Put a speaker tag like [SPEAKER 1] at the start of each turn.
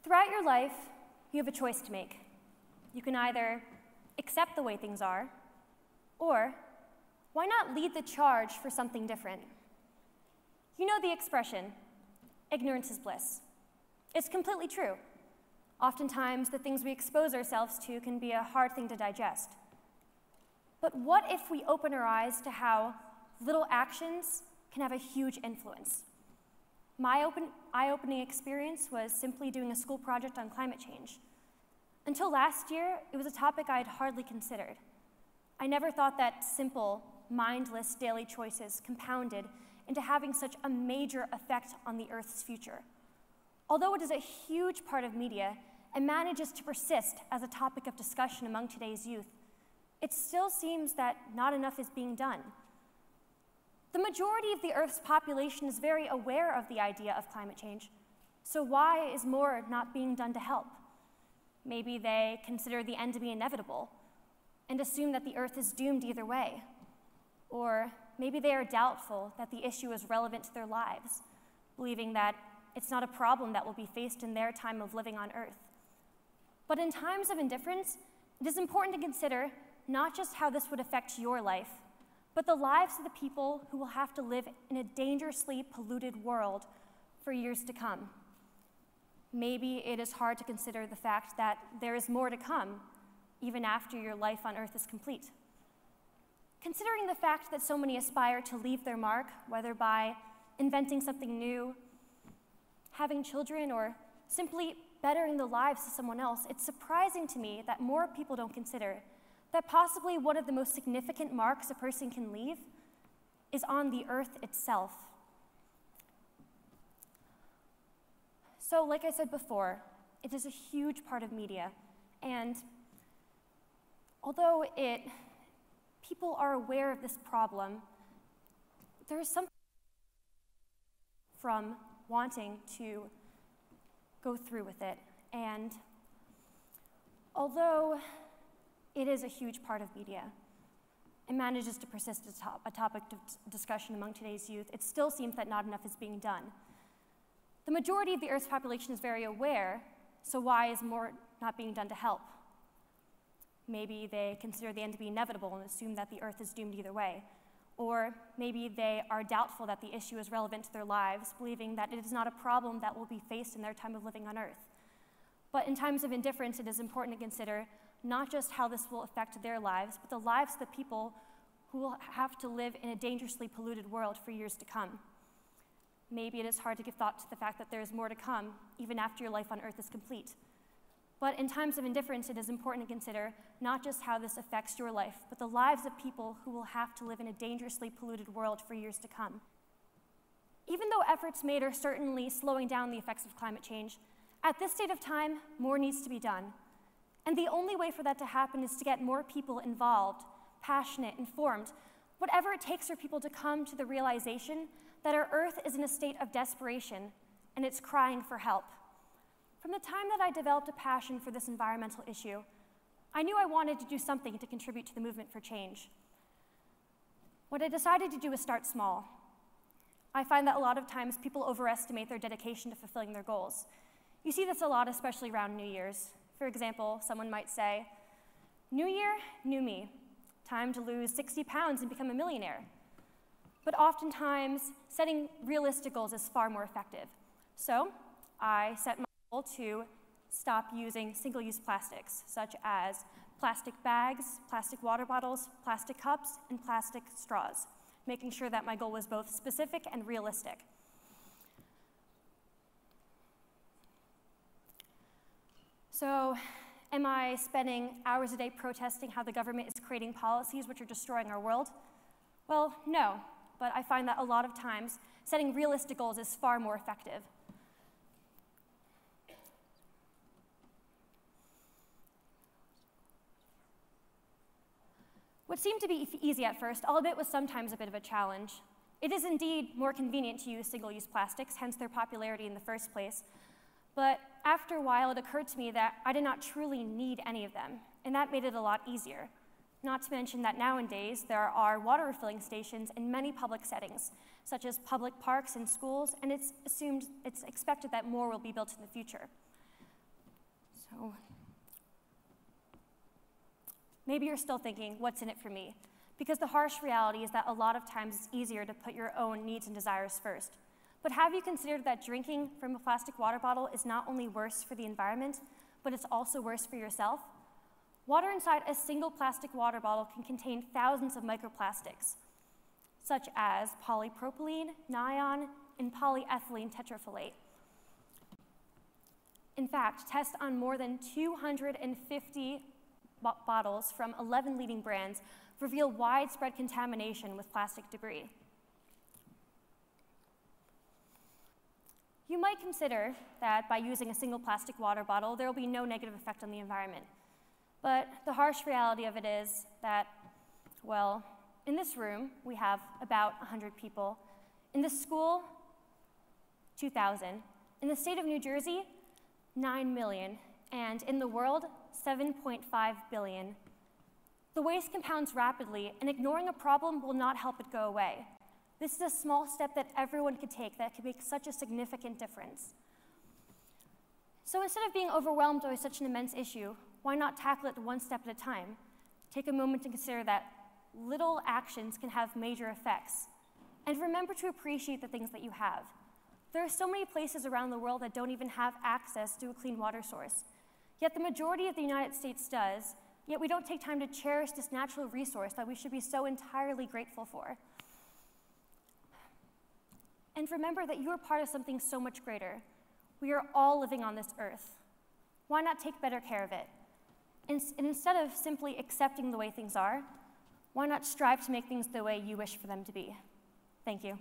[SPEAKER 1] Throughout your life, you have a choice to make. You can either accept the way things are, or why not lead the charge for something different? You know the expression, ignorance is bliss. It's completely true. Oftentimes, the things we expose ourselves to can be a hard thing to digest. But what if we open our eyes to how little actions can have a huge influence? My eye-opening experience was simply doing a school project on climate change. Until last year, it was a topic I had hardly considered. I never thought that simple, mindless daily choices compounded into having such a major effect on the Earth's future. Although it is a huge part of media and manages to persist as a topic of discussion among today's youth, it still seems that not enough is being done. The majority of the Earth's population is very aware of the idea of climate change, so why is more not being done to help? Maybe they consider the end to be inevitable and assume that the Earth is doomed either way. Or maybe they are doubtful that the issue is relevant to their lives, believing that it's not a problem that will be faced in their time of living on Earth. But in times of indifference, it is important to consider not just how this would affect your life, but the lives of the people who will have to live in a dangerously polluted world for years to come. Maybe it is hard to consider the fact that there is more to come, even after your life on Earth is complete. Considering the fact that so many aspire to leave their mark, whether by inventing something new, having children, or simply bettering the lives of someone else, it's surprising to me that more people don't consider that possibly one of the most significant marks a person can leave is on the Earth itself. So, like I said before, it is a huge part of media, and although people are aware of this problem, there is something from wanting to go through with it. And although it is a huge part of media, it manages to persist as a topic of discussion among today's youth, it still seems that not enough is being done. The majority of the Earth's population is very aware, so why is more not being done to help? Maybe they consider the end to be inevitable and assume that the Earth is doomed either way. Or maybe they are doubtful that the issue is relevant to their lives, believing that it is not a problem that will be faced in their time of living on Earth. But in times of indifference, it is important to consider not just how this will affect their lives, but the lives of the people who will have to live in a dangerously polluted world for years to come. Maybe it is hard to give thought to the fact that there is more to come, even after your life on Earth is complete. But in times of indifference, it is important to consider not just how this affects your life, but the lives of people who will have to live in a dangerously polluted world for years to come. Even though efforts made are certainly slowing down the effects of climate change, at this state of time, more needs to be done. And the only way for that to happen is to get more people involved, passionate, informed, whatever it takes for people to come to the realization that our Earth is in a state of desperation and it's crying for help. From the time that I developed a passion for this environmental issue, I knew I wanted to do something to contribute to the movement for change. What I decided to do was start small. I find that a lot of times people overestimate their dedication to fulfilling their goals. You see this a lot, especially around New Year's. For example, someone might say, "New year, new me. Time to lose 60 pounds and become a millionaire." But oftentimes, setting realistic goals is far more effective. So I set my goal to stop using single-use plastics, such as plastic bags, plastic water bottles, plastic cups, and plastic straws, making sure that my goal was both specific and realistic. So, am I spending hours a day protesting how the government is creating policies which are destroying our world? Well, no, but I find that a lot of times setting realistic goals is far more effective. What seemed to be easy at first, albeit was sometimes a bit of a challenge. It is indeed more convenient to use single-use plastics, hence their popularity in the first place. But after a while, it occurred to me that I did not truly need any of them, and that made it a lot easier. Not to mention that nowadays, there are water refilling stations in many public settings, such as public parks and schools, and it's expected that more will be built in the future. So maybe you're still thinking, what's in it for me? Because the harsh reality is that a lot of times it's easier to put your own needs and desires first. But have you considered that drinking from a plastic water bottle is not only worse for the environment, but it's also worse for yourself? Water inside a single plastic water bottle can contain thousands of microplastics, such as polypropylene, nylon, and polyethylene tetrafilate. In fact, tests on more than 250 bottles from 11 leading brands reveal widespread contamination with plastic debris. You might consider that by using a single plastic water bottle, there will be no negative effect on the environment. But the harsh reality of it is that, well, in this room, we have about 100 people. In this school, 2,000. In the state of New Jersey, 9 million. And in the world, 7.5 billion. The waste compounds rapidly, and ignoring a problem will not help it go away. This is a small step that everyone could take that could make such a significant difference. So instead of being overwhelmed by such an immense issue, why not tackle it one step at a time? Take a moment to consider that little actions can have major effects. And remember to appreciate the things that you have. There are so many places around the world that don't even have access to a clean water source. Yet the majority of the United States does, yet we don't take time to cherish this natural resource that we should be so entirely grateful for. And remember that you are part of something so much greater. We are all living on this earth. Why not take better care of it? And instead of simply accepting the way things are, why not strive to make things the way you wish for them to be? Thank you.